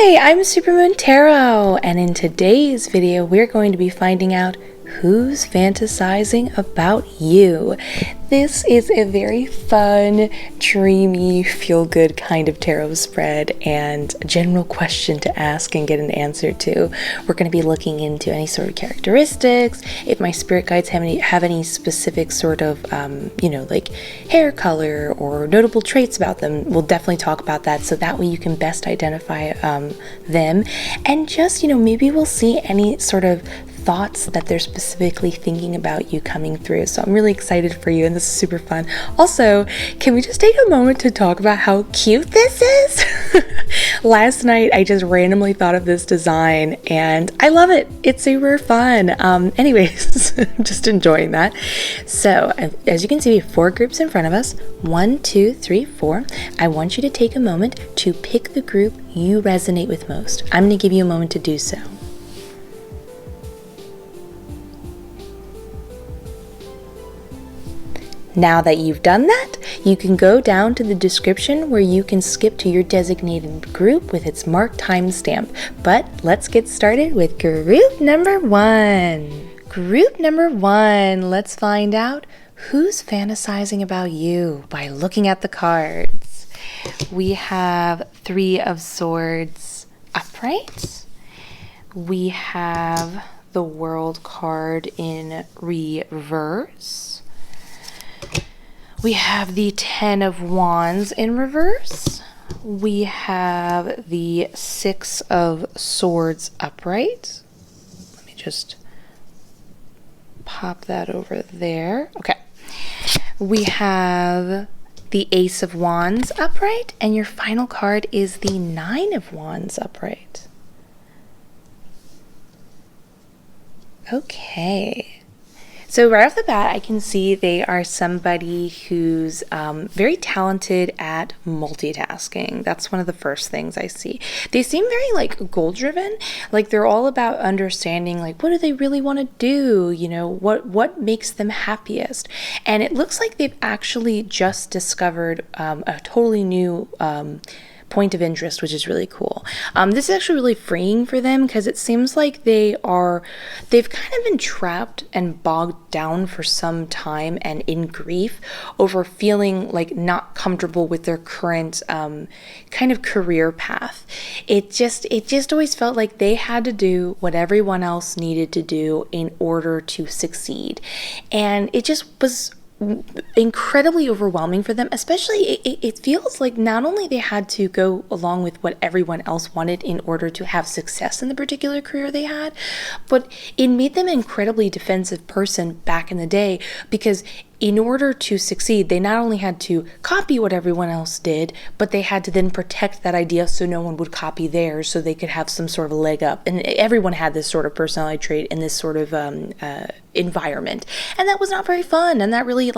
Hi, I'm Supermoon Tarot, and in today's video we're going to be finding out who's fantasizing about you. This is a very fun, dreamy, feel-good kind of tarot spread and a general question to ask and get an answer to. We're going to be looking into any sort of characteristics, if my spirit guides have any specific sort of, like hair color or notable traits about them. We'll definitely talk about that so that way you can best identify them. And just, maybe we'll see any sort of thoughts that they're specifically thinking about you coming through. So I'm really excited for you, and this is super fun. Also, can we just take a moment to talk about how cute this is? Last night I just randomly thought of this design and I love it. It's super fun. Anyways, I'm just enjoying that. So as you can see, we have 4 groups in front of us. 1, 2, 3, 4. I want you to take a moment to pick the group you resonate with most. I'm going to give you a moment to do so. Now that you've done that, you can go down to the description where you can skip to your designated group with its marked timestamp. But let's get started with group number 1. Group number 1, let's find out who's fantasizing about you by looking at the cards. We have 3 of Swords upright. We have the World card in reverse. We have the 10 of Wands in reverse. We have the 6 of Swords upright. Let me just pop that over there. Okay. We have the Ace of Wands upright, and your final card is the 9 of Wands upright. Okay. So right off the bat, I can see they are somebody who's very talented at multitasking. That's one of the first things I see. They seem very goal-driven. Like they're all about understanding what do they really want to do? What makes them happiest? And it looks like they've actually just discovered a totally new point of interest, which is really cool. This is actually really freeing for them because it seems like they've kind of been trapped and bogged down for some time and in grief over feeling not comfortable with their current kind of career path. It just always felt like they had to do what everyone else needed to do in order to succeed, and it just was incredibly overwhelming for them. Especially it feels like not only they had to go along with what everyone else wanted in order to have success in the particular career they had, but it made them an incredibly defensive person back in the day, because in order to succeed, they not only had to copy what everyone else did, but they had to then protect that idea so no one would copy theirs, so they could have some sort of leg up. And everyone had this sort of personality trait in this sort of environment. And that was not very fun, and that really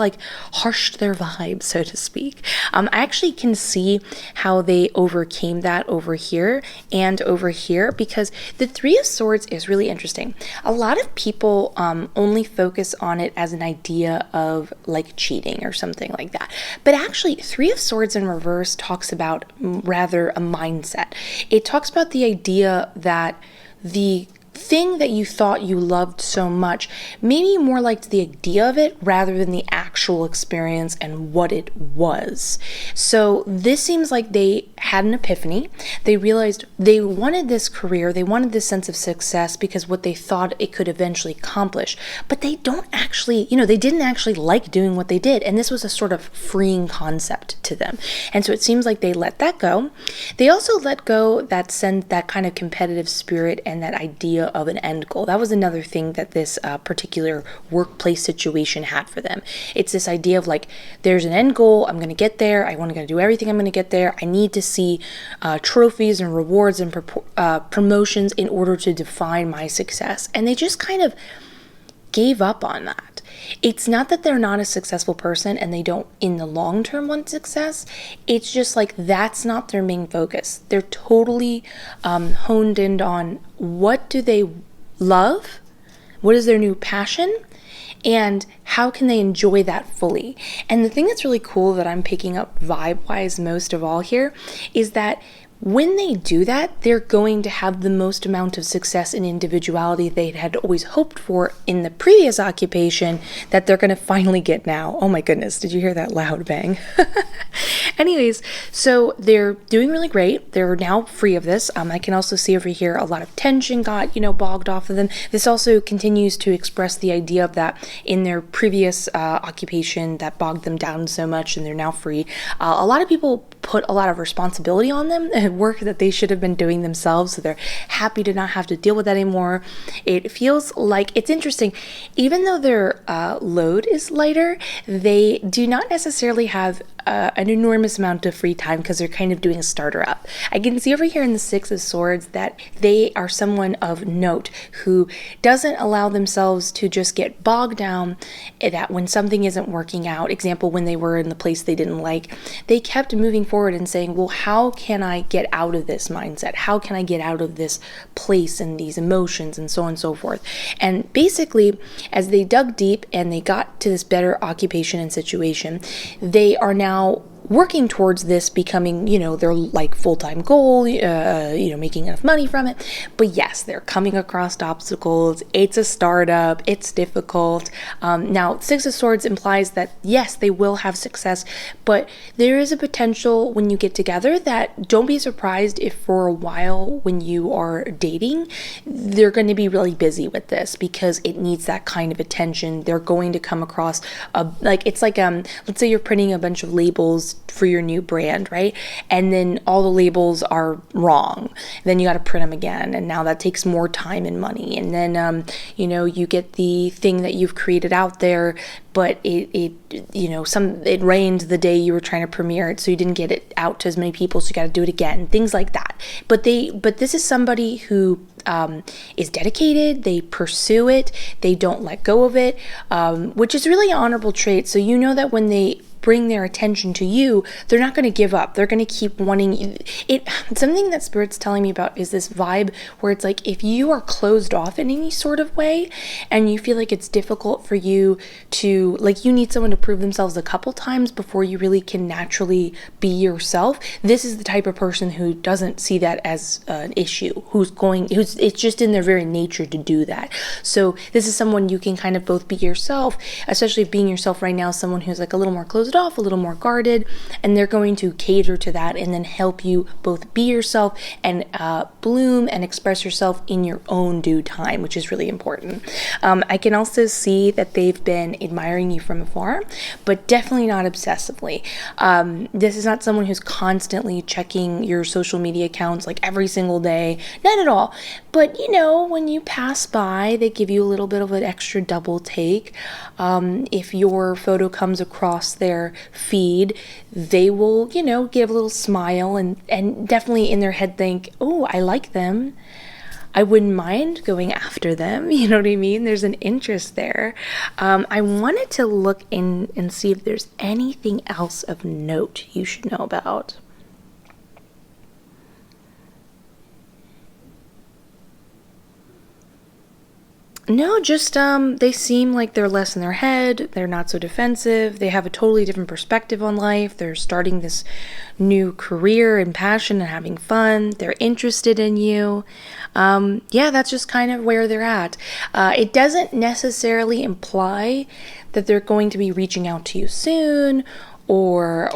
harshed their vibe, so to speak. I actually can see how they overcame that over here and over here, because the 3 of Swords is really interesting. A lot of people only focus on it as an idea of cheating or something like that. But actually, 3 of Swords in reverse talks about rather a mindset. It talks about the idea that the thing that you thought you loved so much, maybe more like the idea of it rather than the actual experience and what it was. So this seems like they had an epiphany. They realized they wanted this career, they wanted this sense of success because what they thought it could eventually accomplish, but they don't actually, they didn't actually like doing what they did, and this was a sort of freeing concept to them. And so it seems like they let that go. They also let go that kind of competitive spirit and that idea of an end goal. That was another thing that this particular workplace situation had for them. It's this idea of there's an end goal, I'm going to get there, I want to do everything I'm going to get there, I need to see trophies and rewards and promotions in order to define my success. And they just kind of gave up on that. It's not that they're not a successful person and they don't in the long term want success. It's just that's not their main focus. They're totally honed in on what do they love, what is their new passion, and how can they enjoy that fully. And the thing that's really cool that I'm picking up vibe-wise most of all here is that When they do that, they're going to have the most amount of success and individuality they had always hoped for in the previous occupation that they're going to finally get now. Oh my goodness, did you hear that loud bang? Anyways, so they're doing really great. They're now free of this. I can also see over here a lot of tension got, bogged off of them. This also continues to express the idea of that in their previous occupation that bogged them down so much, and they're now free. A lot of people put a lot of responsibility on them and work that they should have been doing themselves, so they're happy to not have to deal with that anymore. It feels like, it's interesting, even though their load is lighter, they do not necessarily have an enormous amount of free time because they're kind of doing a starter up. I can see over here in the Six of Swords that they are someone of note who doesn't allow themselves to just get bogged down, that when something isn't working out, example, when they were in the place they didn't like, they kept moving forward and saying, well, how can I get out of this mindset? How can I get out of this place and these emotions and so on and so forth? And basically, as they dug deep and they got to this better occupation and situation, they are now working towards this becoming, their like full-time goal, making enough money from it. But yes, they're coming across obstacles. It's a startup. It's difficult. Now, Six of Swords implies that yes, they will have success, but there is a potential when you get together that don't be surprised if for a while when you are dating, they're going to be really busy with this because it needs that kind of attention. They're going to come across let's say you're printing a bunch of labels for your new brand, right? And then all the labels are wrong. Then you got to print them again, and now that takes more time and money. And then you get the thing that you've created out there, but it rained the day you were trying to premiere it, so you didn't get it out to as many people, so you got to do it again, things like that. But this is somebody who is dedicated. They pursue it. They don't let go of it, which is really an honorable trait. So you know that when they bring their attention to you, they're not going to give up. They're going to keep wanting it. Something that Spirit's telling me about is this vibe where it's like, if you are closed off in any sort of way and you feel like it's difficult for you to, like, you need someone to prove themselves a couple times before you really can naturally be yourself, this is the type of person who doesn't see that as an issue, it's just in their very nature to do that. So this is someone you can kind of both be yourself, especially being yourself right now, someone who's like a little more closed off, a little more guarded, and they're going to cater to that and then help you both be yourself and bloom and express yourself in your own due time, which is really important. I can also see that they've been admiring you from afar, but definitely not obsessively. This is not someone who's constantly checking your social media accounts like every single day, not at all. But when you pass by, they give you a little bit of an extra double take. If your photo comes across their feed, they will, give a little smile and definitely in their head think, oh, I like them. I wouldn't mind going after them. You know what I mean? There's an interest there. I wanted to look in and see if there's anything else of note you should know about. No, just they seem like they're less in their head. They're not so defensive. They have a totally different perspective on life. They're starting this new career and passion and having fun. They're interested in you. That's just kind of where they're at. It doesn't necessarily imply that they're going to be reaching out to you soon or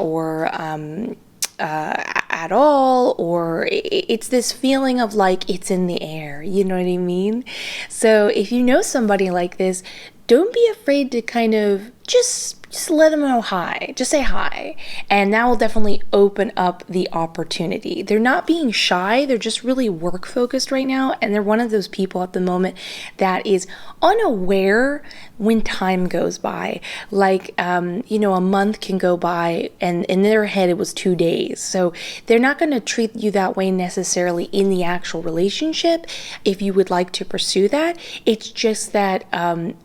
at all, or it's this feeling of like it's in the air, you know what I mean? So if you know somebody like this, don't be afraid to kind of just let them know hi. Just say hi. And that will definitely open up the opportunity. They're not being shy. They're just really work focused right now. And they're one of those people at the moment that is unaware when time goes by. Like, a month can go by and in their head it was 2 days. So they're not going to treat you that way necessarily in the actual relationship if you would like to pursue that. It's just that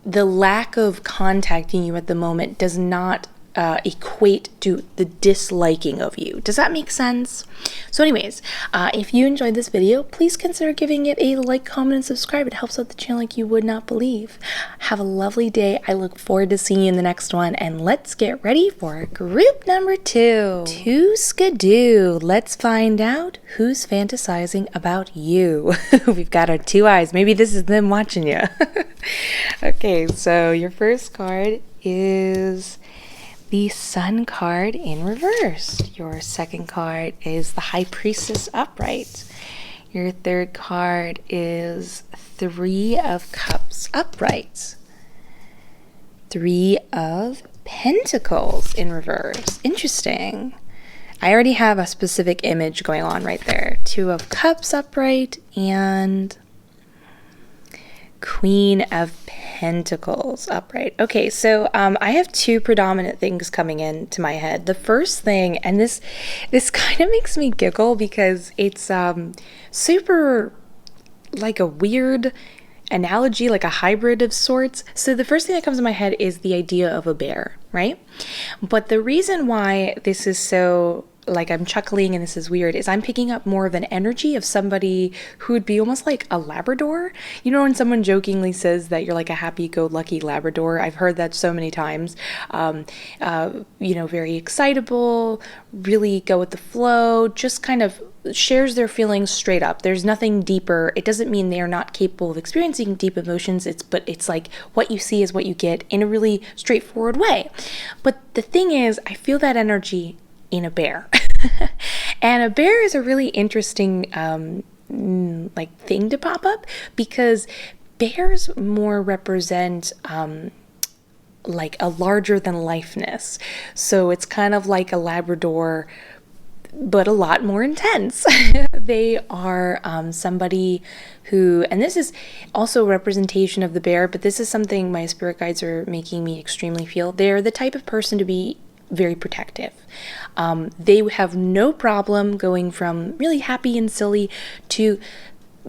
the lack of contacting you at the moment does not equate to the disliking of you. Does that make sense? So anyways, if you enjoyed this video, please consider giving it a like, comment, and subscribe. It helps out the channel like you would not believe. Have a lovely day. I look forward to seeing you in the next one, and let's get ready for group number 2. To skidoo. Let's find out who's fantasizing about you. We've got our 2 eyes. Maybe this is them watching you. Okay, so your first card is the Sun card in reverse. Your second card is the High Priestess upright. Your third card is 3 of Cups upright. 3 of Pentacles in reverse. Interesting. I already have a specific image going on right there. 2 of Cups upright and Queen of Pentacles upright. Okay, so I have 2 predominant things coming into my head. The first thing, and this kind of makes me giggle because it's super like a weird analogy, like a hybrid of sorts. So the first thing that comes to my head is the idea of a bear, right? But the reason why this is so like I'm chuckling and this is weird is I'm picking up more of an energy of somebody who would be almost like a Labrador. You know, when someone jokingly says that you're like a happy-go-lucky Labrador, I've heard that so many times. You know, very excitable, really go with the flow, just kind of shares their feelings straight up. There's nothing deeper. It doesn't mean they are not capable of experiencing deep emotions. But it's like what you see is what you get in a really straightforward way. But the thing is, I feel that energy in a bear. And a bear is a really interesting like thing to pop up because bears more represent like a larger than lifeness. So it's kind of like a Labrador, but a lot more intense. They are somebody who, and this is also a representation of the bear, but this is something my spirit guides are making me extremely feel. They're the type of person to be very protective. They have no problem going from really happy and silly to,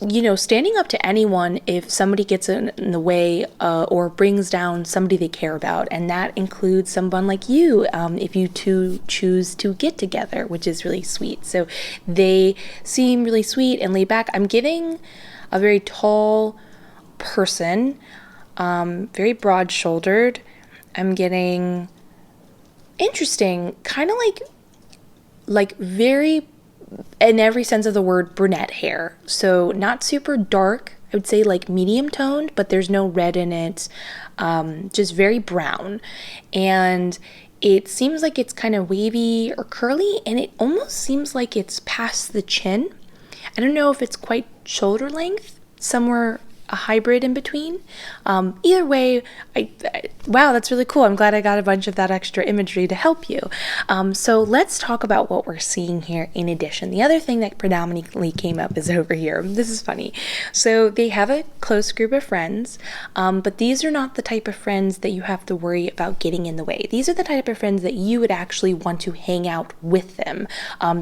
you know, standing up to anyone if somebody gets in the way or brings down somebody they care about. And that includes someone like you, if you two choose to get together, which is really sweet. So they seem really sweet and laid back. I'm getting a very tall person, very broad-shouldered. I'm getting interesting, kind of like very, in every sense of the word, brunette hair. So not super dark, I would say like medium toned, but there's no red in it, just very brown. And it seems like it's kind of wavy or curly, and it almost seems like it's past the chin. I don't know if it's quite shoulder length, somewhere a hybrid in between. Either way, wow, that's really cool. I'm glad I got a bunch of that extra imagery to help you. So let's talk about what we're seeing here in addition. The other thing that predominantly came up is over here. This is funny. So they have a close group of friends, but these are not the type of friends that you have to worry about getting in the way. These are the type of friends that you would actually want to hang out with them.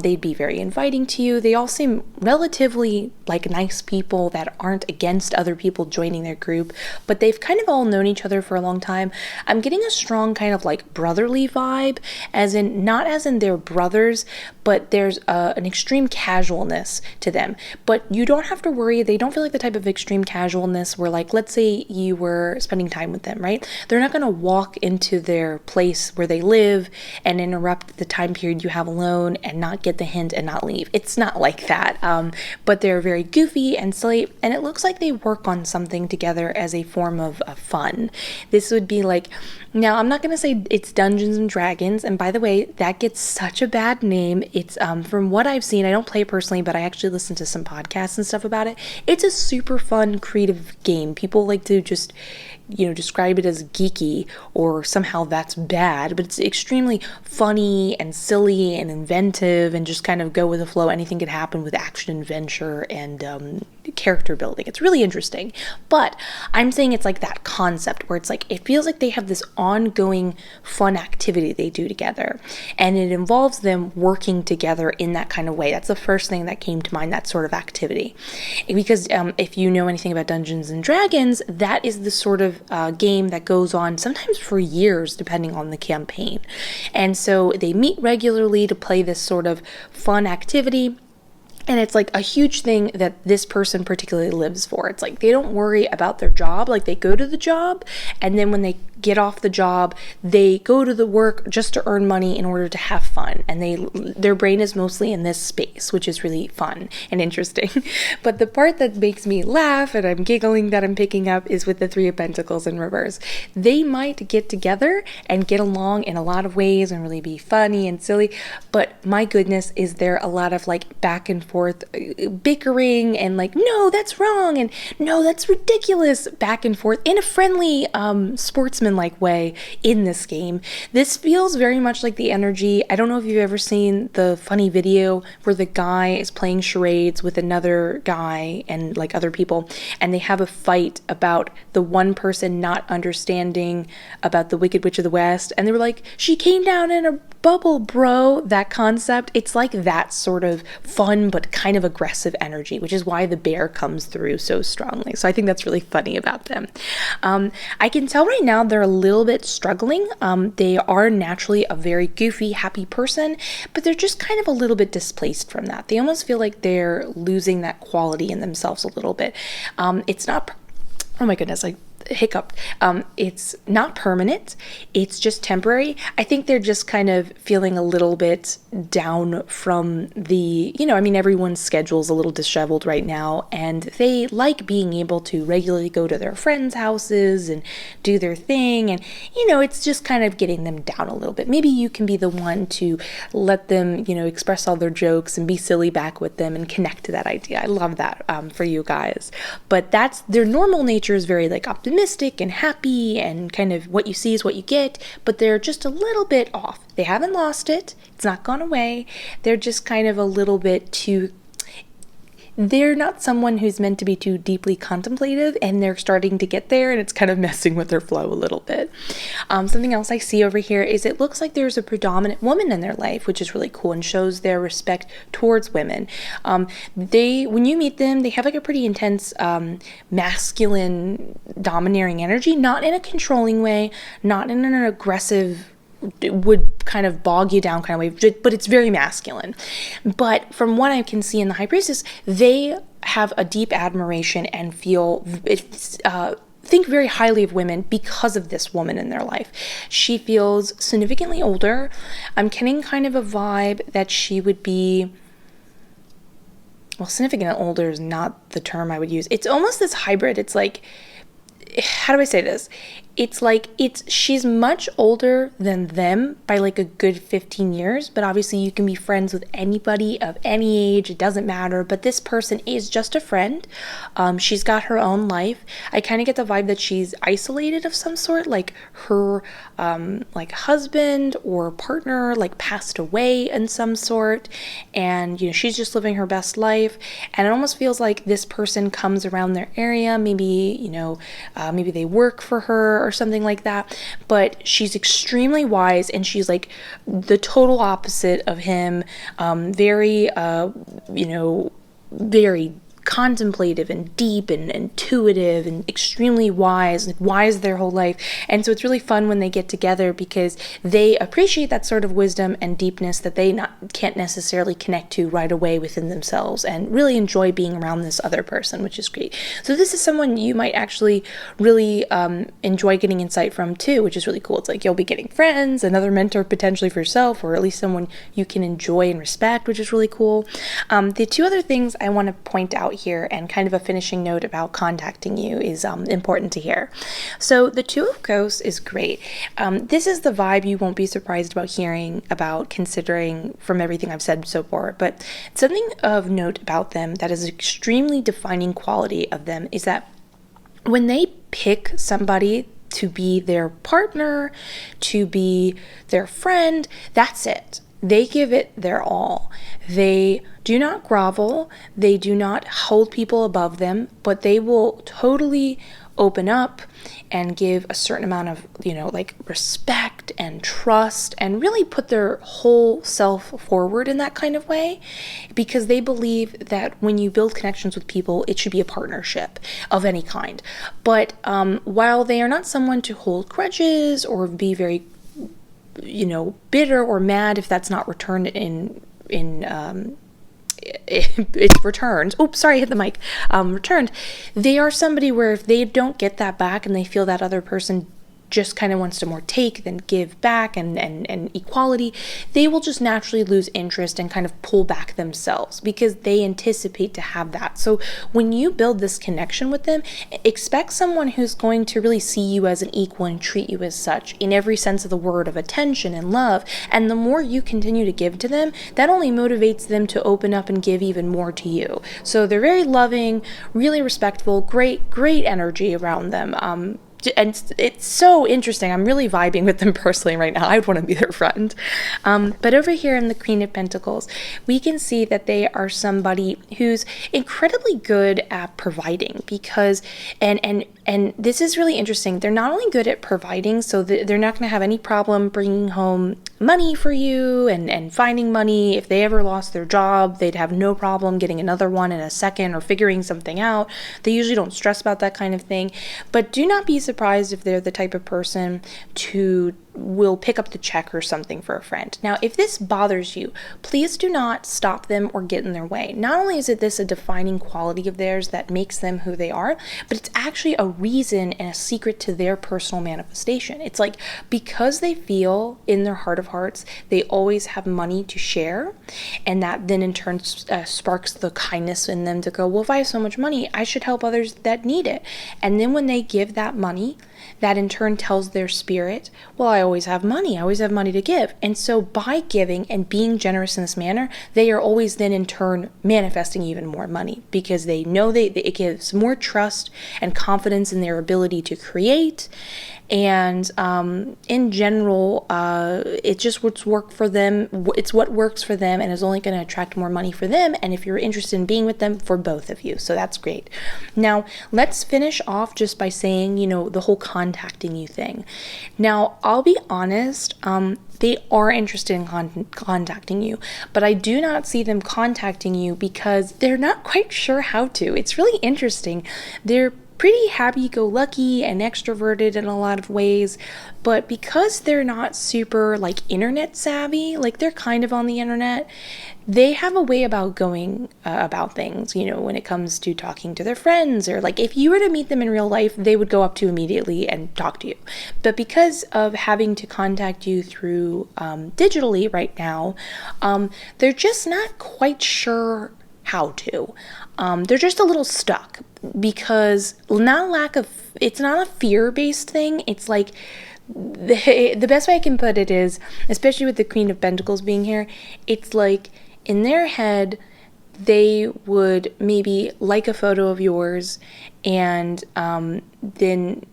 They'd be very inviting to you. They all seem relatively like nice people that aren't against other people joining their group, but they've kind of all known each other for a long time. I'm getting a strong kind of like brotherly vibe, as in, not as in they're brothers, but there's an extreme casualness to them. But you don't have to worry. They don't feel like the type of extreme casualness where, like, let's say you were spending time with them, right? They're not going to walk into their place where they live and interrupt the time period you have alone and not get the hint and not leave. It's not like that. But they're very goofy and silly, and it looks like they work on something together as a form of fun. This would be like, now I'm not going to say it's Dungeons and Dragons, and by the way, that gets such a bad name. It's from what I've seen, I don't play it personally, but I actually listen to some podcasts and stuff about it. It's a super fun, creative game. People like to just, you know, describe it as geeky, or somehow that's bad, but it's extremely funny and silly and inventive and just kind of go with the flow. Anything could happen with action, adventure, and character building. It's really interesting. But I'm saying it's like that concept where it's like, it feels like they have this ongoing fun activity they do together. And it involves them working together in that kind of way. That's the first thing that came to mind, that sort of activity. Because if you know anything about Dungeons and Dragons, that is the sort of game that goes on sometimes for years, depending on the campaign. And so they meet regularly to play this sort of fun activity. And it's like a huge thing that this person particularly lives for. It's like they don't worry about their job. Like they go to the job, and then when they get off the job, they go to the work just to earn money in order to have fun. And their brain is mostly in this space, which is really fun and interesting. But the part that makes me laugh, and I'm giggling that I'm picking up, is with the Three of Pentacles in reverse. They might get together and get along in a lot of ways and really be funny and silly, but my goodness, is there a lot of like back and forth bickering and like, no, that's wrong, and no, that's ridiculous, back and forth in a friendly sportsman-like way in this game. This feels very much like the energy. I don't know if you've ever seen the funny video where the guy is playing charades with another guy and like other people, and they have a fight about the one person not understanding about the Wicked Witch of the West, and they were like, she came down in a bubble, bro. That concept, it's like that sort of fun but kind of aggressive energy, which is why the bear comes through so strongly. So I think that's really funny about them. I can tell right now they're a little bit struggling. They are naturally a very goofy, happy person, but they're just kind of a little bit displaced from that. They almost feel like they're losing that quality in themselves a little bit. It's not, oh my goodness, I hiccuped. It's not permanent. It's just temporary. I think they're just kind of feeling a little bit down from the, everyone's schedule's a little disheveled right now, and they like being able to regularly go to their friends' houses and do their thing, and it's just kind of getting them down a little bit. Maybe you can be the one to let them, express all their jokes and be silly back with them and connect to that idea. I love that for you guys. But that's their normal nature, is very like optimistic and happy, and kind of what you see is what you get, but they're just a little bit off. They haven't lost it. It's not gone away. They're just kind of a little bit too, they're not someone who's meant to be too deeply contemplative, and they're starting to get there, and it's kind of messing with their flow a little bit. Something else I see over here is it looks like there's a predominant woman in their life, which is really cool and shows their respect towards women. When you meet them, they have like a pretty intense masculine domineering energy, not in a controlling way, not in an aggressive, would kind of bog you down kind of way, but it's very masculine. But from what I can see in the High Priestess, they have a deep admiration and think very highly of women because of this woman in their life. She feels significantly older. I'm getting kind of a vibe that she would be, well, significant older is not the term I would use. It's almost this hybrid. It's like, how do I say this? It's like she's much older than them by like a good 15 years, but obviously you can be friends with anybody of any age, it doesn't matter, but this person is just a friend. She's got her own life. I kind of get the vibe that she's isolated of some sort, like her like husband or partner like passed away in some sort, and she's just living her best life, and it almost feels like this person comes around their area, maybe maybe they work for her or something like that, but she's extremely wise, and she's like the total opposite of him, very very contemplative and deep and intuitive and extremely wise their whole life. And so it's really fun when they get together because they appreciate that sort of wisdom and deepness that they can't necessarily connect to right away within themselves, and really enjoy being around this other person, which is great. So this is someone you might actually really enjoy getting insight from too, which is really cool. It's like you'll be getting friends, another mentor potentially for yourself, or at least someone you can enjoy and respect, which is really cool. The two other things I want to point out here, and kind of a finishing note about contacting you, is important to hear. So the Two of Ghosts is great. This is the vibe you won't be surprised about hearing about, considering from everything I've said so far, but something of note about them that is an extremely defining quality of them is that when they pick somebody to be their partner, to be their friend, that's it. They give it their all. They do not grovel. They do not hold people above them, but they will totally open up and give a certain amount of, like respect and trust and really put their whole self forward in that kind of way, because they believe that when you build connections with people, it should be a partnership of any kind. But while they are not someone to hold grudges or be very, bitter or mad if that's not returned it's returned. Oops, sorry, I hit the mic. Returned. They are somebody where if they don't get that back and they feel that other person just kind of wants to more take than give back and equality, they will just naturally lose interest and kind of pull back themselves because they anticipate to have that. So when you build this connection with them, expect someone who's going to really see you as an equal and treat you as such in every sense of the word of attention and love. And the more you continue to give to them, that only motivates them to open up and give even more to you. So they're very loving, really respectful, great energy around them. And it's so interesting. I'm really vibing with them personally right now. I would want to be their friend. But over here in the Queen of Pentacles, we can see that they are somebody who's incredibly good at providing, because, and this is really interesting. They're not only good at providing, so they're not going to have any problem bringing home money for you and finding money. If they ever lost their job, they'd have no problem getting another one in a second or figuring something out. They usually don't stress about that kind of thing. But do not be surprised if they're the type of person to will pick up the check or something for a friend. Now, if this bothers you, please do not stop them or get in their way. Not only is this a defining quality of theirs that makes them who they are, but it's actually a reason and a secret to their personal manifestation. It's like, because they feel in their heart of hearts they always have money to share, and that then in turn sparks the kindness in them to go, well, if I have so much money, I should help others that need it. And then when they give that money, that in turn tells their spirit, well, I always have money to give. And so by giving and being generous in this manner, they are always then in turn manifesting even more money, because they know it gives more trust and confidence in their ability to create. And in general, it's just what's worked for them. It's what works for them and is only going to attract more money for them. And if you're interested in being with them, for both of you. So that's great. Now, let's finish off just by saying, the whole contacting you thing. Now, I'll be honest, they are interested in contacting you, but I do not see them contacting you because they're not quite sure how to. It's really interesting. They're pretty happy-go-lucky and extroverted in a lot of ways, but because they're not super internet savvy, they're kind of on the internet, they have a way about going about things, when it comes to talking to their friends, or if you were to meet them in real life, they would go up to you immediately and talk to you. But because of having to contact you through digitally right now, they're just not quite sure how to. They're just a little stuck, because it's not a fear-based thing. It's the best way I can put it is, especially with the Queen of Pentacles being here, it's in their head, they would maybe like a photo of yours, and then,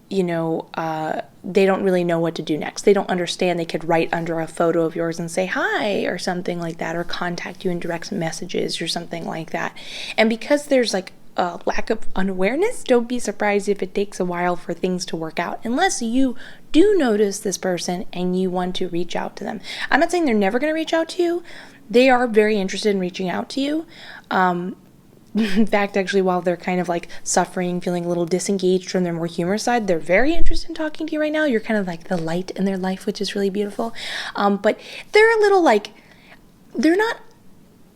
they don't really know what to do next. They don't understand. They could write under a photo of yours and say hi or something like that, or contact you in direct messages or something like that. And because there's a lack of unawareness, don't be surprised if it takes a while for things to work out, unless you do notice this person and you want to reach out to them. I'm not saying they're never going to reach out to you. They are very interested in reaching out to you. In fact, actually, while they're kind of suffering, feeling a little disengaged from their more humorous side, they're very interested in talking to you right now. You're kind of the light in their life, which is really beautiful. But they're a little they're not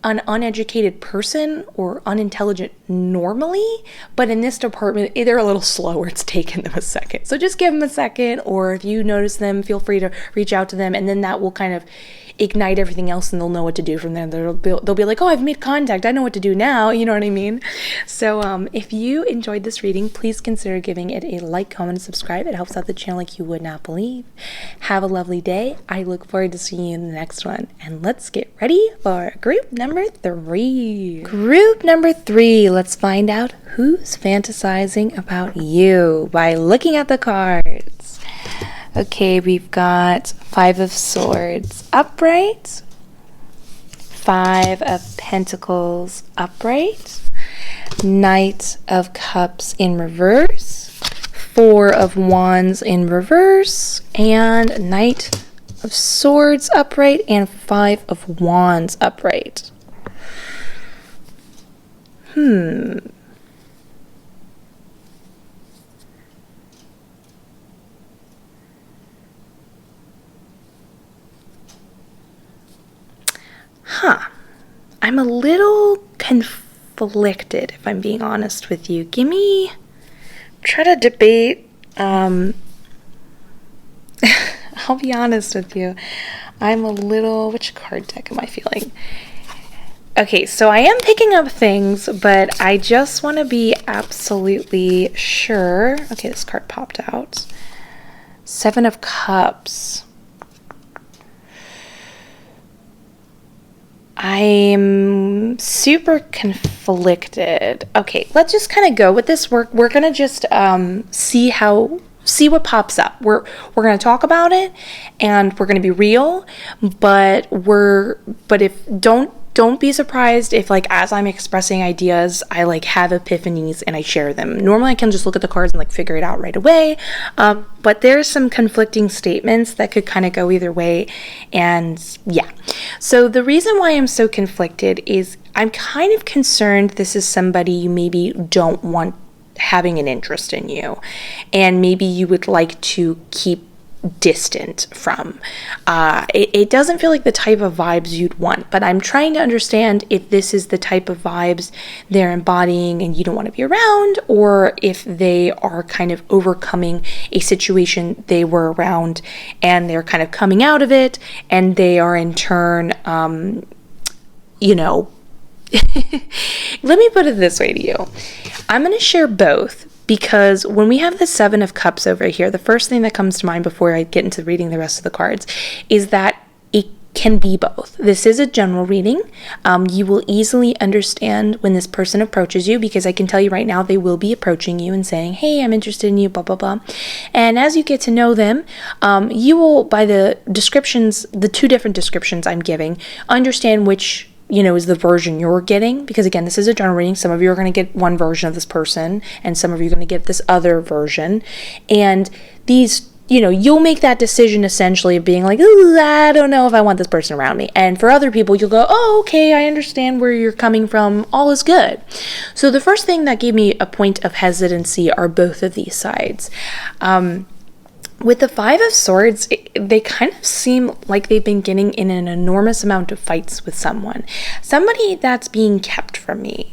an uneducated person or unintelligent normally, but in this department, they're a little slower. It's taken them a second. So just give them a second, or if you notice them, feel free to reach out to them, and then that will kind of ignite everything else, and they'll know what to do from there. They'll be like, oh, I've made contact. I know what to do now. You know what I mean? So if you enjoyed this reading, please consider giving it a like, comment, and subscribe. It helps out the channel like you would not believe. Have a lovely day. I look forward to seeing you in the next one. And let's get ready for group number 3. Group number 3. Let's find out who's fantasizing about you by looking at the cards. Okay, we've got 5 of Swords upright, 5 of Pentacles upright, Knight of Cups in reverse, Four of Wands in reverse, and Knight of Swords upright, and Five of Wands upright. I'm a little conflicted, if I'm being honest with you. Try to debate. I'll be honest with you. Which card deck am I feeling? Okay, so I am picking up things, but I just want to be absolutely sure. Okay, this card popped out. Seven of Cups. I'm super conflicted. Okay, let's just kind of go with this. We're gonna just see what pops up. We're gonna talk about it, and we're gonna be real. But if don't be surprised if, like, as I'm expressing ideas, I like have epiphanies and I share them. Normally I can just look at the cards and like figure it out right away. But there's some conflicting statements that could kind of go either way. And yeah. So the reason why I'm so conflicted is I'm kind of concerned this is somebody you maybe don't want having an interest in you. And maybe you would like to keep distant from. It doesn't feel like the type of vibes you'd want, but I'm trying to understand if this is the type of vibes they're embodying and you don't want to be around, or if they are kind of overcoming a situation they were around and they're kind of coming out of it, and they are in turn, let me put it this way to you. I'm going to share both, because when we have the Seven of Cups over here, the first thing that comes to mind before I get into reading the rest of the cards is that it can be both. This is a general reading. You will easily understand when this person approaches you, because I can tell you right now they will be approaching you and saying, hey, I'm interested in you, blah, blah, blah. And as you get to know them, you will, by the descriptions, the two different descriptions I'm giving, understand which is the version you're getting, because again, this is a general reading. Some of you are going to get one version of this person, and some of you are going to get this other version. And these, you'll make that decision essentially of being like, ooh, I don't know if I want this person around me. And for other people, you'll go, oh, okay, I understand where you're coming from. All is good. So the first thing that gave me a point of hesitancy are both of these sides. With the Five of Swords, they kind of seem like they've been getting in an enormous amount of fights with somebody that's being kept from me.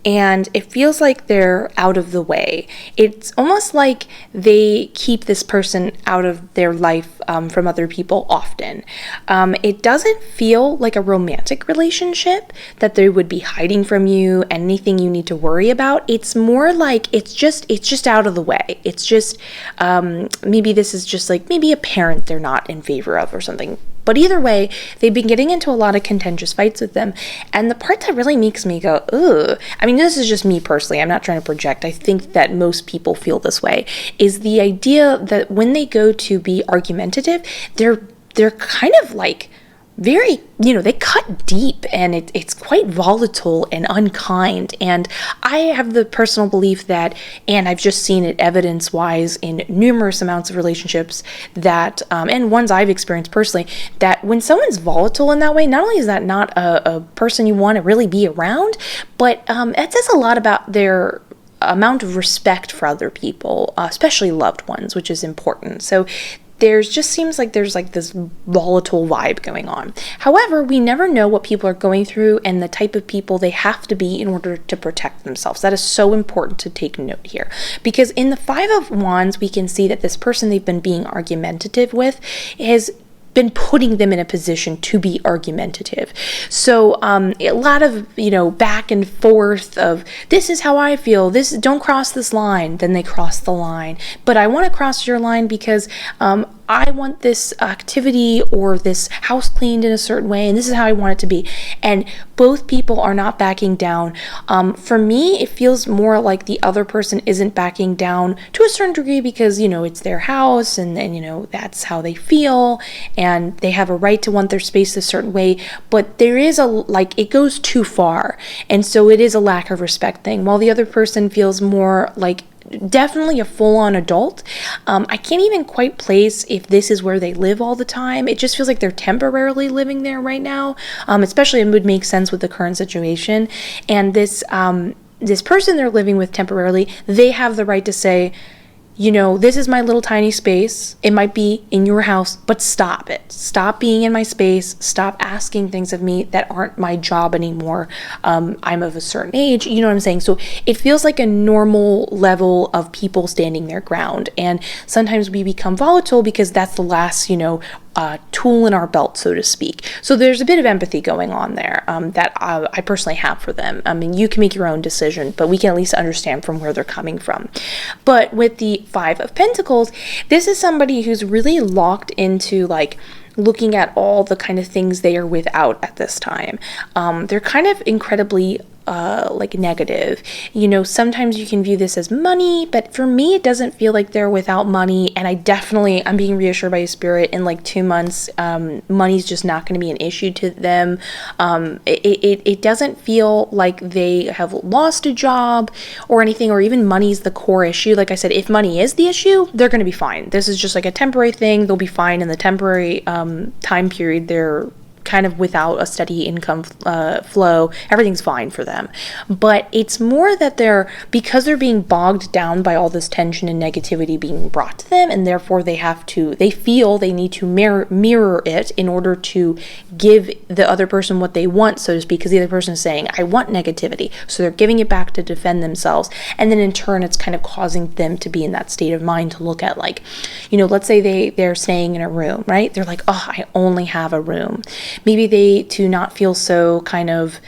And it feels like they're out of the way. It's almost like they keep this person out of their life from other people often. It doesn't feel like a romantic relationship that they would be hiding from you, anything you need to worry about. It's more like it's just out of the way. It's just maybe this is just like maybe a parent they're not in favor of or something. But either way, they've been getting into a lot of contentious fights with them. And the part that really makes me go, ugh, I mean, this is just me personally. I'm not trying to project. I think that most people feel this way, is the idea that when they go to be argumentative, they're kind of like very, they cut deep, and it's quite volatile and unkind. And I have the personal belief that, and I've just seen it evidence-wise in numerous amounts of relationships that, and ones I've experienced personally, that when someone's volatile in that way, not only is that not a person you want to really be around, but it says a lot about their amount of respect for other people, especially loved ones, which is important. So there's just seems like there's like this volatile vibe going on. However, we never know what people are going through and the type of people they have to be in order to protect themselves. That is so important to take note here, because in the Five of Wands, we can see that this person they've been being argumentative with has been putting them in a position to be argumentative. So a lot of, back and forth of, this is how I feel, don't cross this line. Then they cross the line. But I want to cross your line because I want this activity or this house cleaned in a certain way, and this is how I want it to be. And both people are not backing down. For me, it feels more like the other person isn't backing down to a certain degree because, it's their house and that's how they feel, and they have a right to want their space a certain way. But there is it goes too far. And so it is a lack of respect thing. While the other person feels more like definitely a full-on adult. I can't even quite place if this is where they live all the time. It just feels like they're temporarily living there right now, especially it would make sense with the current situation. And this person they're living with temporarily, they have the right to say, this is my little tiny space. It might be in your house, but stop it. Stop being in my space. Stop asking things of me that aren't my job anymore. I'm of a certain age. You know what I'm saying? So it feels like a normal level of people standing their ground. And sometimes we become volatile because that's the last, tool in our belt, so to speak. So there's a bit of empathy going on there that I personally have for them. I mean, you can make your own decision, but we can at least understand from where they're coming from. But with the Five of Pentacles, this is somebody who's really locked into looking at all the kind of things they are without at this time. They're kind of incredibly negative. Sometimes you can view this as money, but for me, it doesn't feel like they're without money. And I'm being reassured by Spirit in 2 months, money's just not going to be an issue to them. It doesn't feel like they have lost a job or anything, or even money's the core issue. Like I said, if money is the issue, they're going to be fine. This is just a temporary thing. They'll be fine in the temporary time period. They're kind of without a steady income flow. Everything's fine for them. But it's more that because they're being bogged down by all this tension and negativity being brought to them, and therefore they feel they need to mirror it in order to give the other person what they want, so to speak, because the other person is saying, I want negativity. So they're giving it back to defend themselves. And then in turn, it's kind of causing them to be in that state of mind to look at let's say they're staying in a room, right? They're like, oh, I only have a room. Maybe they, to not feel so kind of,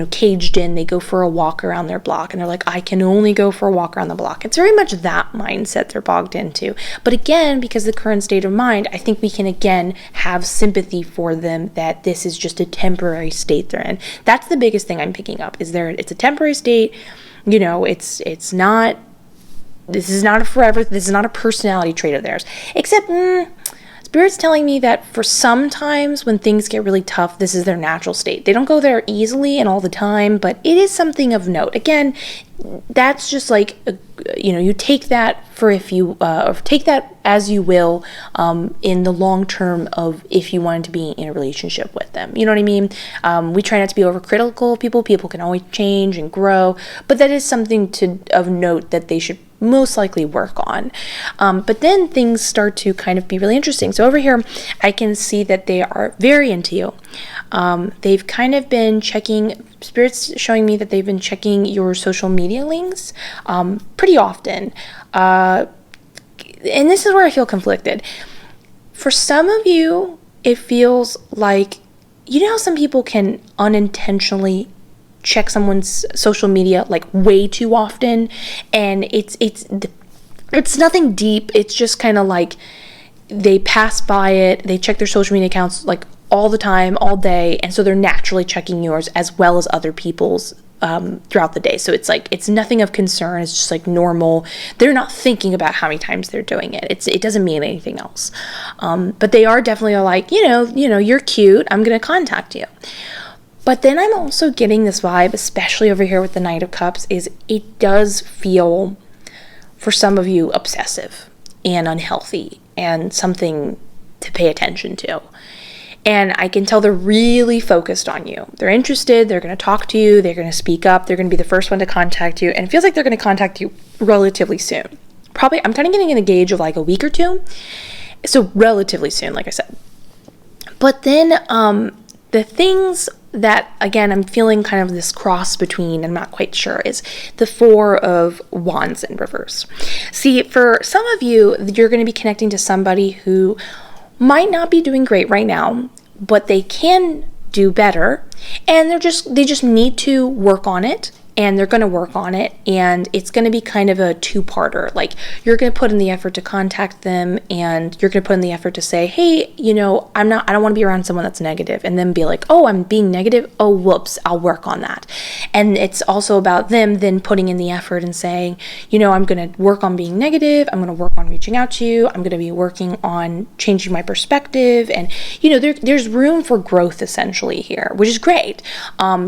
caged in, they go for a walk around their block and they're like, I can only go for a walk around the block. It's very much that mindset they're bogged into. But again, because the current state of mind, I think we can again have sympathy for them that this is just a temporary state they're in. That's the biggest thing I'm picking up, it's a temporary state. It's not, this is not a forever, this is not a personality trait of theirs. Except, Spirit's telling me that for sometimes when things get really tough, this is their natural state. They don't go there easily and all the time, but it is something of note. Again, that's just you take that or take that as you will in the long term of if you wanted to be in a relationship with them. You know what I mean? We try not to be overcritical of people. People can always change and grow, but that is something of note that they should most likely work on. But then things start to kind of be really interesting. So over here, I can see that they are very into you. They've kind of been checking, Spirit's showing me that they've been checking your social media links pretty often. And this is where I feel conflicted. For some of you, it feels like, how some people can unintentionally check someone's social media way too often, and it's nothing deep. It's just kind of they pass by it, they check their social media accounts all the time, all day, and so they're naturally checking yours as well as other people's throughout the day. So it's nothing of concern. It's just normal. They're not thinking about how many times they're doing it. It doesn't mean anything else. But they are definitely you're cute, I'm gonna contact you. But then I'm also getting this vibe, especially over here with the Knight of Cups, is it does feel, for some of you, obsessive and unhealthy and something to pay attention to. And I can tell they're really focused on you. They're interested, they're going to talk to you, they're going to speak up, they're going to be the first one to contact you, and it feels like they're going to contact you relatively soon. Probably, I'm kind of getting in a gauge of a week or two, so relatively soon, like I said. But then the things that, again, I'm feeling kind of this cross between, I'm not quite sure, is the Four of Wands in reverse. See, for some of you, you're going to be connecting to somebody who might not be doing great right now, but they can do better, and they just need to work on it, and they're going to work on it, and it's going to be kind of a two-parter. You're going to put in the effort to contact them, and you're going to put in the effort to say, hey, I don't want to be around someone that's negative, and then be like, oh, I'm being negative, oh, whoops, I'll work on that. And it's also about them then putting in the effort and saying, I'm going to work on being negative, I'm going to work on reaching out to you, I'm going to be working on changing my perspective, and there's room for growth essentially here, which is great.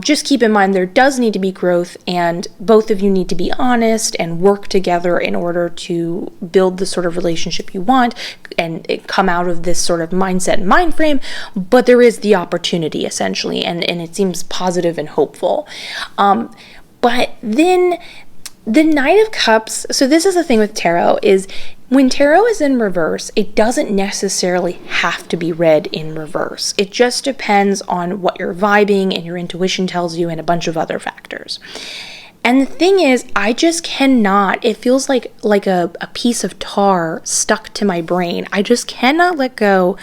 Just keep in mind there does need to be growth both, and both of you need to be honest and work together in order to build the sort of relationship you want and come out of this sort of mindset and mind frame. But there is the opportunity, essentially, and it seems positive and hopeful. But then the Knight of Cups, so this is the thing with tarot, is when tarot is in reverse, it doesn't necessarily have to be read in reverse. It just depends on what you're vibing and your intuition tells you and a bunch of other factors. And the thing is, I just cannot, it feels like a piece of tar stuck to my brain. I just cannot let go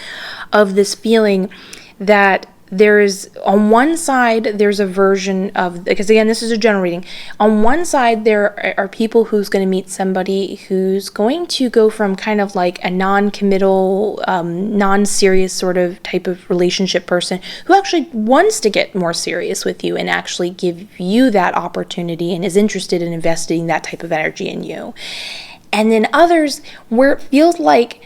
of this feeling that there's, on one side, there's a version of, because again, this is a general reading. On one side, there are people who's going to meet somebody who's going to go from kind of like a non-committal, non-serious sort of type of relationship person who actually wants to get more serious with you and actually give you that opportunity and is interested in investing that type of energy in you. And then others where it feels like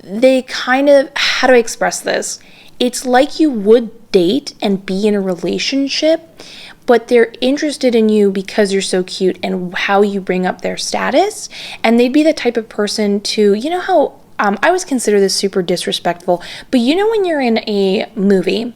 they kind of, how do I express this? It's like you would date and be in a relationship, but they're interested in you because you're so cute and how you bring up their status. And they'd be the type of person to, you know how, I always consider this super disrespectful, but you know when you're in a movie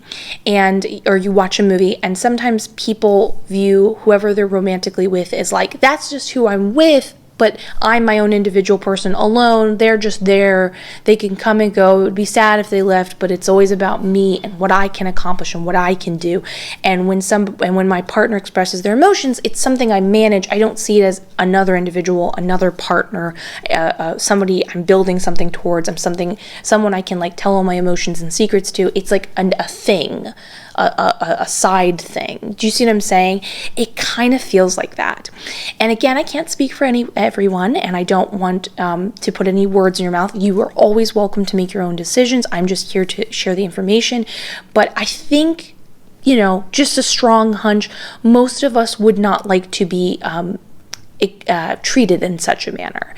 or you watch a movie and sometimes people view whoever they're romantically with as like, that's just who I'm with, but I'm my own individual person alone. They're just there. They can come and go. It would be sad if they left, but it's always about me and what I can accomplish and what I can do. And when my partner expresses their emotions, it's something I manage. I don't see it as another individual, another partner, somebody I'm building something towards. I'm someone I can like tell all my emotions and secrets to. It's like a thing. A side thing. Do you see what I'm saying? It kind of feels like that. And again, I can't speak for everyone, and I don't want to put any words in your mouth. You are always welcome to make your own decisions. I'm just here to share the information. But I think, just a strong hunch, most of us would not like to be treated in such a manner.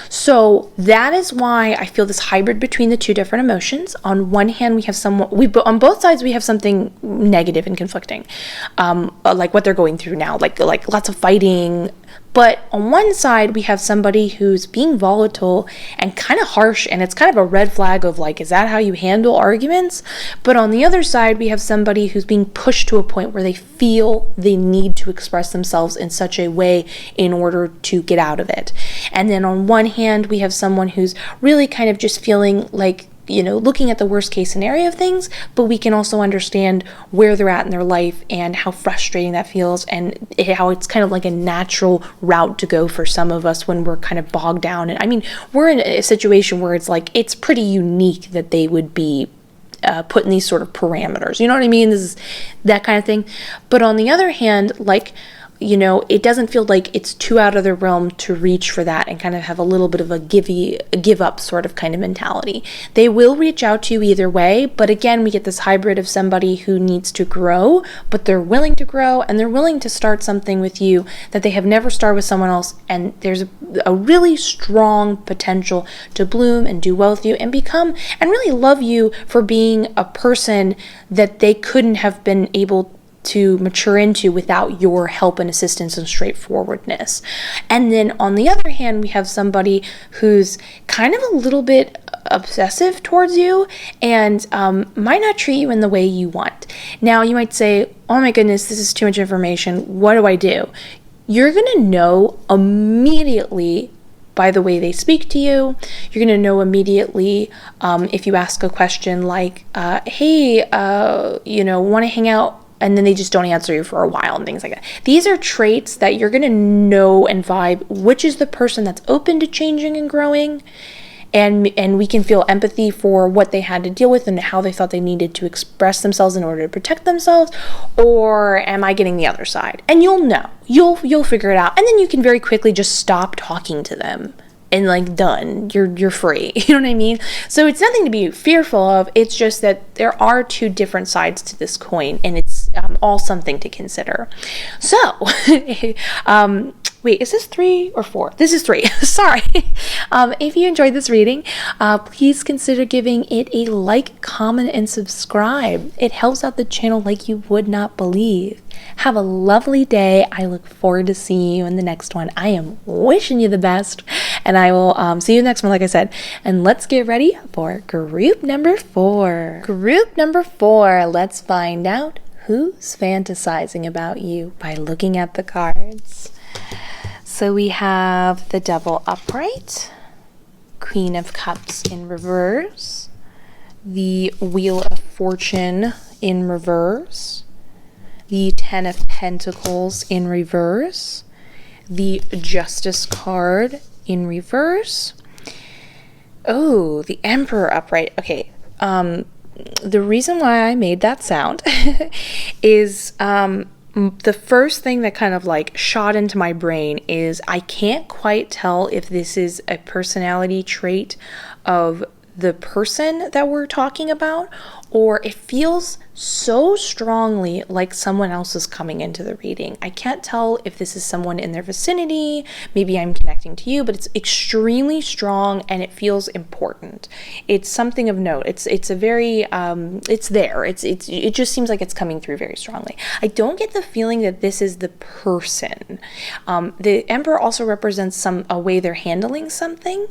So that is why I feel this hybrid between the two different emotions. On one hand, we have on both sides we have something negative and conflicting, like what they're going through now, like lots of fighting. But on one side, we have somebody who's being volatile and kind of harsh, and it's kind of a red flag of like, is that how you handle arguments? But on the other side, we have somebody who's being pushed to a point where they feel they need to express themselves in such a way in order to get out of it. And then on one hand, we have someone who's really kind of just feeling like, looking at the worst case scenario of things, but we can also understand where they're at in their life and how frustrating that feels and how it's kind of like a natural route to go for some of us when we're kind of bogged down. And I mean, we're in a situation where it's like, it's pretty unique that they would be put in these sort of parameters. You know what I mean? This is that kind of thing. But on the other hand, like, it doesn't feel like it's too out of their realm to reach for that and kind of have a little bit of a give up sort of kind of mentality. They will reach out to you either way, but again, we get this hybrid of somebody who needs to grow, but they're willing to grow and they're willing to start something with you that they have never started with someone else, and there's a really strong potential to bloom and do well with you and become and really love you for being a person that they couldn't have been able to mature into without your help and assistance and straightforwardness. And then on the other hand, we have somebody who's kind of a little bit obsessive towards you and might not treat you in the way you want. Now you might say, oh my goodness, this is too much information. What do I do? You're going to know immediately by the way they speak to you. You're going to know immediately if you ask a question like, hey, want to hang out? And then they just don't answer you for a while and things like that. These are traits that you're going to know and vibe which is the person that's open to changing and growing, and we can feel empathy for what they had to deal with and how they thought they needed to express themselves in order to protect themselves, or am I getting the other side? And you'll know. You'll figure it out. And then you can very quickly just stop talking to them. And like done, you're free. You know what I mean? So it's nothing to be fearful of. It's just that there are two different sides to this coin, and it's all something to consider. So, wait, is this 3 or 4? This is 3. Sorry. If you enjoyed this reading, please consider giving it a like, comment, and subscribe. It helps out the channel like you would not believe. Have a lovely day. I look forward to seeing you in the next one. I am wishing you the best, and I will see you next one, like I said. And let's get ready for group number 4. Group number 4, let's find out who's fantasizing about you by looking at the cards. So we have the Devil upright, Queen of Cups in reverse, the Wheel of Fortune in reverse, the 10 of Pentacles in reverse, the Justice card in reverse. Oh, the Emperor upright. Okay, the reason why I made that sound is the first thing that kind of like shot into my brain is I can't quite tell if this is a personality trait of the person that we're talking about, or it feels so strongly like someone else is coming into the reading. I can't tell if this is someone in their vicinity. Maybe I'm connecting to you, but it's extremely strong and it feels important. It's something of note. It's a very it's there. It just seems like it's coming through very strongly. I don't get the feeling that this is the person. The Emperor also represents a way they're handling something,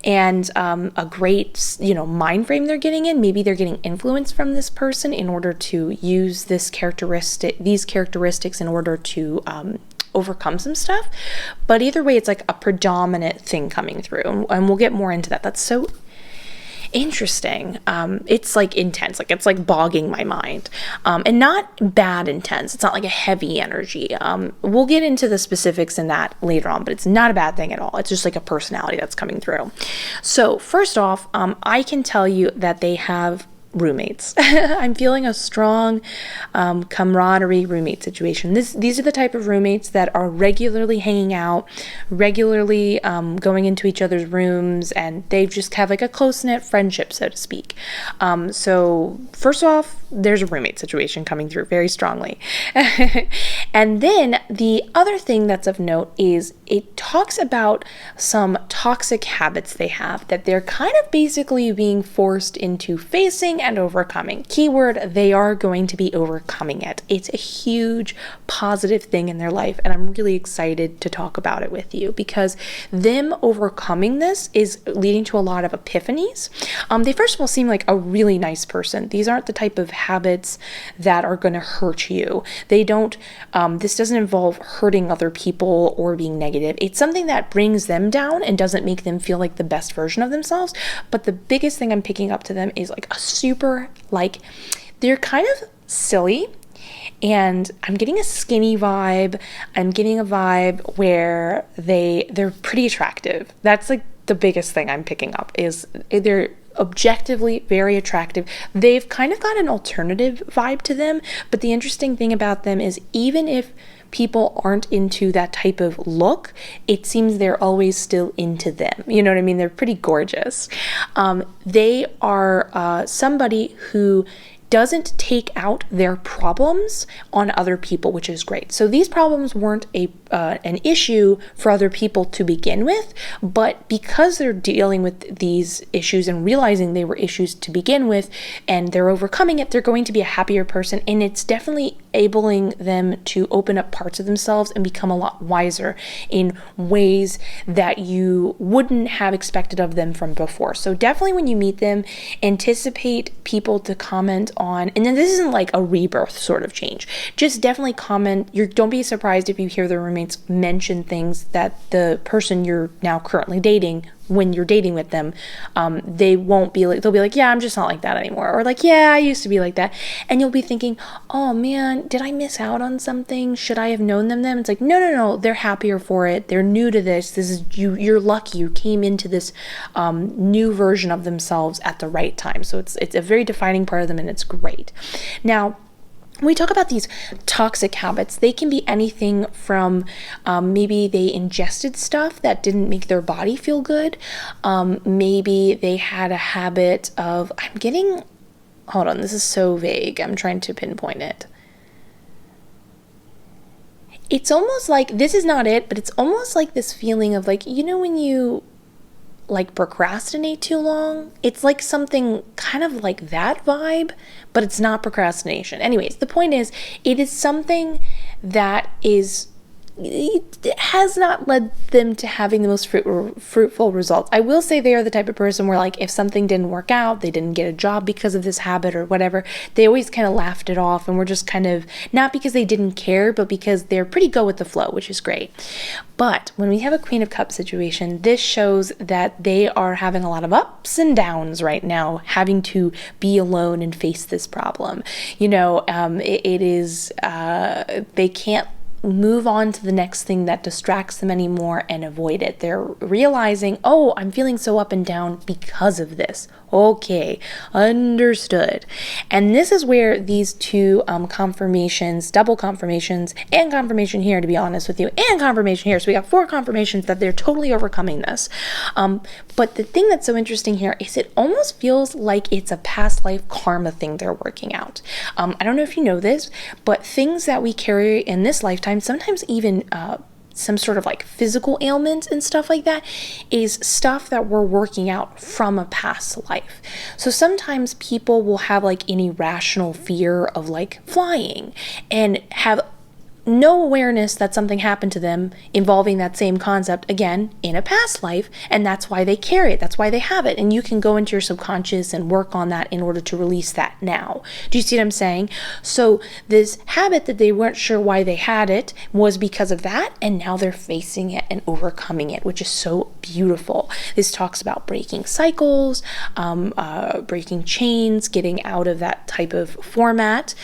and a great mind frame they're getting in. Maybe they're getting influence from this person in order to use these characteristics in order to overcome some stuff. But either way, it's like a predominant thing coming through, and we'll get more into that. That's so interesting. It's like intense, like it's like bogging my mind, and not bad intense. It's not like a heavy energy. We'll get into the specifics in that later on, but it's not a bad thing at all. It's just like a personality that's coming through. So first off, I can tell you that they have roommates. I'm feeling a strong camaraderie roommate situation. These are the type of roommates that are regularly hanging out, regularly going into each other's rooms, and they just have like a close-knit friendship, so to speak. So first off, there's a roommate situation coming through very strongly. And then the other thing that's of note is it talks about some toxic habits they have that they're kind of basically being forced into facing and overcoming. Keyword, they are going to be overcoming it. It's a huge positive thing in their life, and I'm really excited to talk about it with you because them overcoming this is leading to a lot of epiphanies. They first of all seem like a really nice person. These aren't the type of habits that are going to hurt you. They don't, this doesn't involve hurting other people or being negative. It's something that brings them down and doesn't make them feel like the best version of themselves. But the biggest thing I'm picking up to them is like a super, like, they're kind of silly, and I'm getting a skinny vibe. I'm getting a vibe where they're pretty attractive. That's like the biggest thing I'm picking up is they're objectively very attractive. They've kind of got an alternative vibe to them, but the interesting thing about them is even if people aren't into that type of look, it seems they're always still into them. You know what I mean? They're pretty gorgeous. They are somebody who doesn't take out their problems on other people, which is great. So these problems weren't an issue for other people to begin with, but because they're dealing with these issues and realizing they were issues to begin with, and they're overcoming it, they're going to be a happier person, and it's definitely enabling them to open up parts of themselves and become a lot wiser in ways that you wouldn't have expected of them from before. So definitely when you meet them, anticipate people to comment on, and then this isn't like a rebirth sort of change, just definitely comment. Don't be surprised if you hear the roommates mention things that the person you're now currently dating, when you're dating with them, they won't be like, they'll be like, yeah, I'm just not like that anymore, or like, yeah, I used to be like that, and you'll be thinking, oh man, did I miss out on something? Should I have known them then? It's like, no, they're happier for it. They're new to this is you're lucky you came into this new version of themselves at the right time. So it's a very defining part of them, and it's great. Now, when we talk about these toxic habits, they can be anything from maybe they ingested stuff that didn't make their body feel good. Maybe they had a habit of, hold on, this is so vague. I'm trying to pinpoint it. It's almost like this is not it, but it's almost like this feeling of like, when you like procrastinate too long, it's like something kind of like that vibe, but it's not procrastination. Anyways, the point is, it is something that it has not led them to having the most fruitful results. I will say they are the type of person where, like, if something didn't work out, they didn't get a job because of this habit or whatever, they always kind of laughed it off and were just kind of, not because they didn't care, but because they're pretty go with the flow, which is great. But when we have a Queen of Cups situation, this shows that they are having a lot of ups and downs right now, having to be alone and face this problem. It is, they can't move on to the next thing that distracts them anymore and avoid it. They're realizing, oh, I'm feeling so up and down because of this. Okay, understood. And this is where these two confirmations, double confirmations, and confirmation here, to be honest with you, and confirmation here. So we got 4 confirmations that they're totally overcoming this. But the thing that's so interesting here is it almost feels like it's a past life karma thing they're working out. I don't know if you know this, but things that we carry in this lifetime, sometimes even some sort of like physical ailments and stuff like that, is stuff that we're working out from a past life. So sometimes people will have like an irrational fear of like flying and have no awareness that something happened to them involving that same concept again in a past life, and that's why they carry it, that's why they have it. And you can go into your subconscious and work on that in order to release that now. Do you see what I'm saying? So this habit that they weren't sure why they had it was because of that, and now they're facing it and overcoming it, which is so beautiful. This talks about breaking cycles, breaking chains, getting out of that type of format.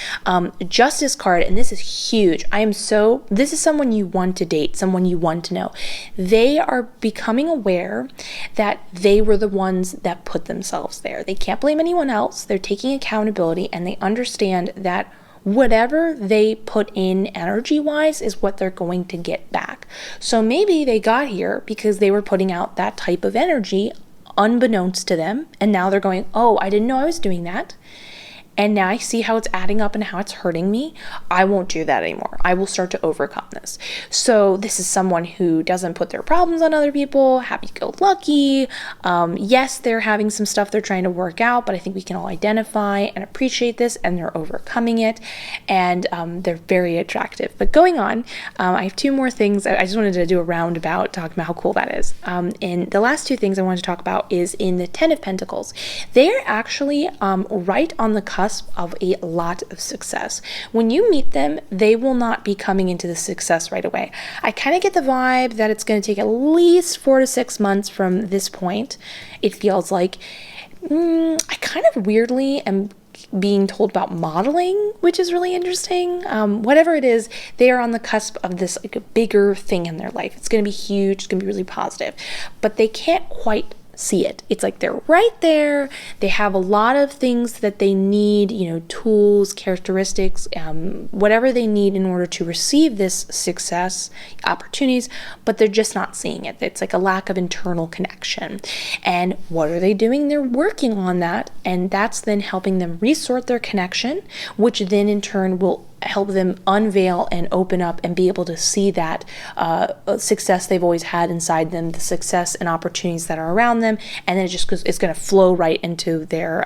Justice card, and this is huge. This is someone you want to date, someone you want to know. They are becoming aware that they were the ones that put themselves there. They can't blame anyone else. They're taking accountability, and they understand that whatever they put in energy-wise is what they're going to get back. So maybe they got here because they were putting out that type of energy unbeknownst to them, and now they're going, oh, I didn't know I was doing that. And now I see how it's adding up and how it's hurting me. I won't do that anymore. I will start to overcome this. So this is someone who doesn't put their problems on other people, happy-go-lucky. Yes, they're having some stuff they're trying to work out, but I think we can all identify and appreciate this, and they're overcoming it, and they're very attractive. But going on, I have 2 more things. I just wanted to do a roundabout talking about how cool that is. And the last 2 things I wanted to talk about is in the 10 of Pentacles. They're actually right on the cusp of a lot of success. When you meet them, they will not be coming into the success right away. I kind of get the vibe that it's going to take at least 4 to 6 months from this point. It feels like I kind of weirdly am being told about modeling, which is really interesting. Whatever it is, they are on the cusp of this like a bigger thing in their life. It's going to be huge. It's going to be really positive, but they can't quite see it. It's like they're right there. They have a lot of things that they need, tools, characteristics, whatever they need in order to receive this success, opportunities, but they're just not seeing it. It's like a lack of internal connection. And what are they doing? They're working on that, and that's then helping them resort their connection, which then in turn will help them unveil and open up and be able to see that success they've always had inside them, the success and opportunities that are around them, and then it's going to flow right into their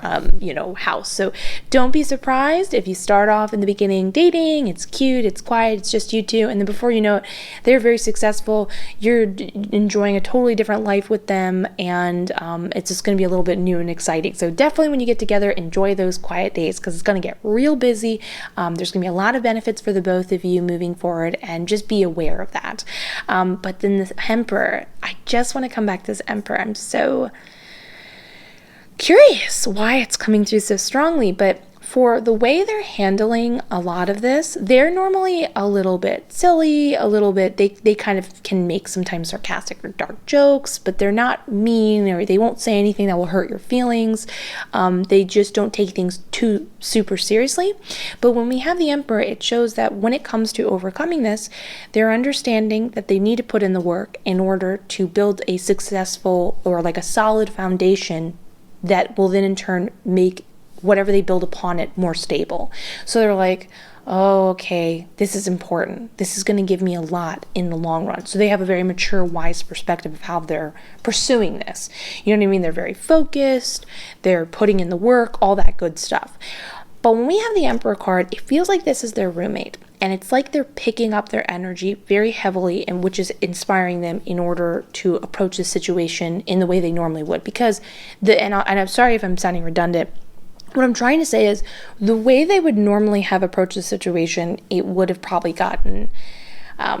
house. So don't be surprised if you start off in the beginning dating, it's cute, it's quiet, it's just you two, and then before you know it, they're very successful, you're enjoying a totally different life with them, and it's just going to be a little bit new and exciting. So definitely when you get together, enjoy those quiet days, because it's going to get real busy. There's going to be a lot of benefits for the both of you moving forward, and just be aware of that. But then this Emperor, I just want to come back to this Emperor. I'm so curious why it's coming through so strongly, but for the way they're handling a lot of this, they're normally a little bit silly, a little bit, they kind of can make sometimes sarcastic or dark jokes, but they're not mean, or they won't say anything that will hurt your feelings. They just don't take things too super seriously. But when we have the Emperor, it shows that when it comes to overcoming this, they're understanding that they need to put in the work in order to build a successful or like a solid foundation that will then in turn make whatever they build upon it more stable. So they're like, oh, okay, this is important. This is going to give me a lot in the long run. So they have a very mature, wise perspective of how they're pursuing this. You know what I mean? They're very focused, they're putting in the work, all that good stuff. But when we have the Emperor card, it feels like this is their roommate. And it's like they're picking up their energy very heavily, and which is inspiring them in order to approach the situation in the way they normally would. Because and I'm sorry if I'm sounding redundant. What I'm trying to say is the way they would normally have approached the situation, it would have probably gotten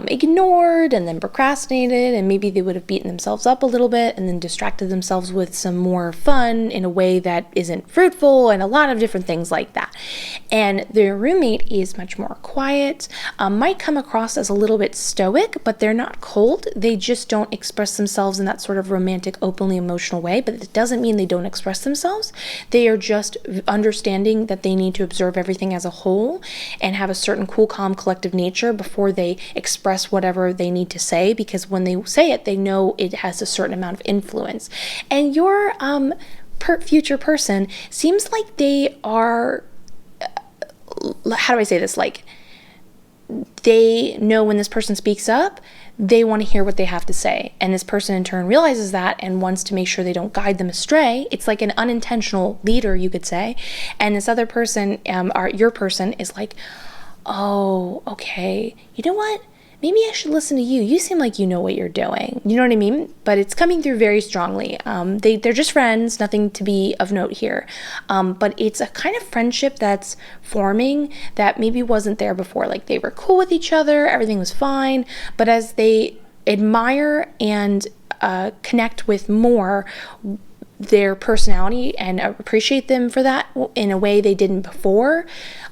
ignored and then procrastinated, and maybe they would have beaten themselves up a little bit and then distracted themselves with some more fun in a way that isn't fruitful, and a lot of different things like that. And their roommate is much more quiet, might come across as a little bit stoic, but they're not cold. They just don't express themselves in that sort of romantic, openly emotional way, but it doesn't mean they don't express themselves. They are just understanding that they need to observe everything as a whole and have a certain cool, calm, collective nature before they express whatever they need to say, because when they say it, they know it has a certain amount of influence. And your future person seems like they are, how do I say this? Like, they know when this person speaks up, they want to hear what they have to say. And this person in turn realizes that and wants to make sure they don't guide them astray. It's like an unintentional leader, you could say. And this other person, your person, is like, oh, okay, you know what? Maybe I should listen to you. You seem like you know what you're doing. You know what I mean? But it's coming through very strongly. They're just friends, nothing to be of note here. But it's a kind of friendship that's forming that maybe wasn't there before. Like, they were cool with each other, everything was fine. But as they admire and connect with more their personality and appreciate them for that in a way they didn't before,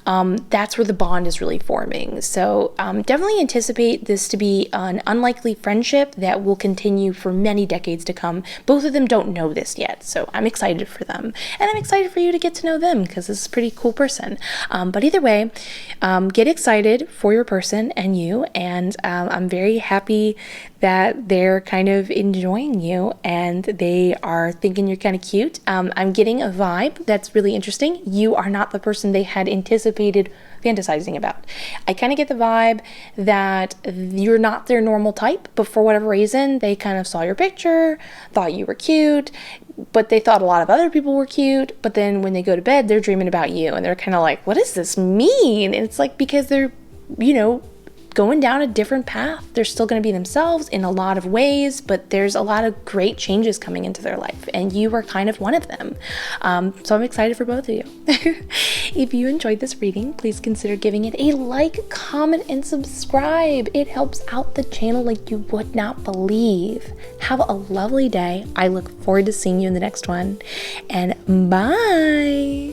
that's where the bond is really forming. So definitely anticipate this to be an unlikely friendship that will continue for many decades to come. Both of them don't know this yet, so I'm excited for them. And I'm excited for you to get to know them, because this is a pretty cool person. But either way, get excited for your person and you, and I'm very happy that they're kind of enjoying you and they are thinking you're kind of cute. I'm getting a vibe that's really interesting. You are not the person they had anticipated fantasizing about. I kind of get the vibe that you're not their normal type, but for whatever reason, they kind of saw your picture, thought you were cute, but they thought a lot of other people were cute. But then when they go to bed, they're dreaming about you, and they're kind of like, what does this mean? And it's like, because they're, going down a different path. They're still going to be themselves in a lot of ways, but there's a lot of great changes coming into their life, and you are kind of one of them. So I'm excited for both of you. If you enjoyed this reading, please consider giving it a like, comment, and subscribe. It helps out the channel like you would not believe. Have a lovely day. I look forward to seeing you in the next one, and bye.